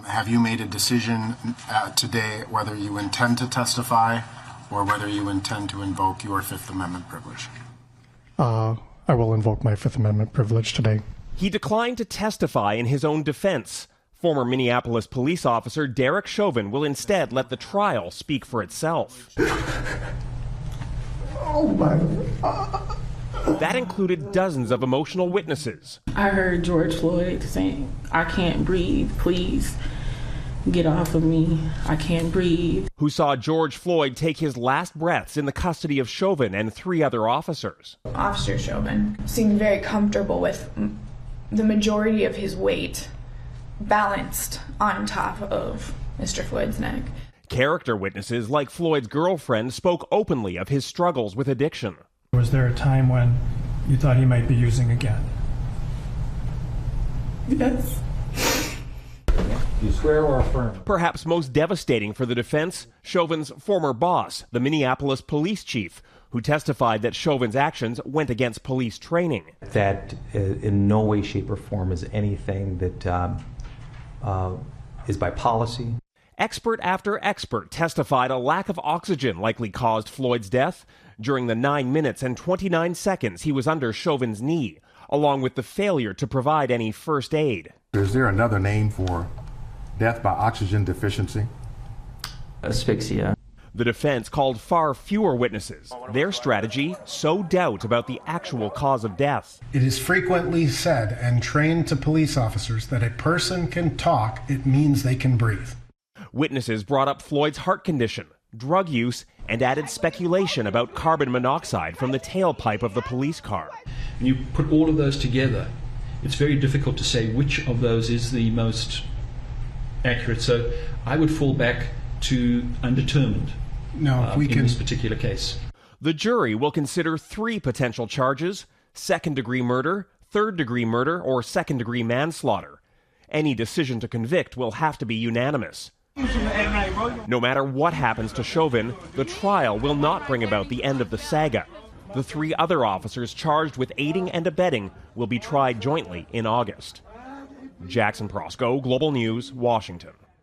Have you made a decision today whether you intend to testify or whether you intend to invoke your Fifth Amendment privilege? I will invoke my Fifth Amendment privilege today. He declined to testify in his own defense. Former Minneapolis police officer Derek Chauvin will instead let the trial speak for itself. Oh my God. That included dozens of emotional witnesses. I heard George Floyd saying, "I can't breathe, please get off of me, I can't breathe." Who saw George Floyd take his last breaths in the custody of Chauvin and 3 other officers. Officer Chauvin seemed very comfortable with the majority of his weight balanced on top of Mr. Floyd's neck. Character witnesses like Floyd's girlfriend spoke openly of his struggles with addiction. Was there a time when you thought he might be using again? Yes. You swear or affirm? Perhaps most devastating for the defense, Chauvin's former boss, the Minneapolis police chief, who testified that Chauvin's actions went against police training. That in no way, shape, or form is anything that is by policy. Expert after expert testified a lack of oxygen likely caused Floyd's death during the 9 minutes and 29 seconds he was under Chauvin's knee, along with the failure to provide any first aid. Is there another name for death by oxygen deficiency? Asphyxia. The defense called far fewer witnesses. Their strategy, sow doubt about the actual cause of death. It is frequently said and trained to police officers that a person can talk, it means they can breathe. Witnesses brought up Floyd's heart condition, drug use, and added speculation about carbon monoxide from the tailpipe of the police car. When you put all of those together, it's very difficult to say which of those is the most accurate. So I would fall back to undetermined in this particular case. The jury will consider 3 potential charges: second-degree murder, third-degree murder, or second-degree manslaughter. Any decision to convict will have to be unanimous. No matter what happens to Chauvin, the trial will not bring about the end of the saga. The 3 other officers charged with aiding and abetting will be tried jointly in August. Jackson Prosco, Global News, Washington.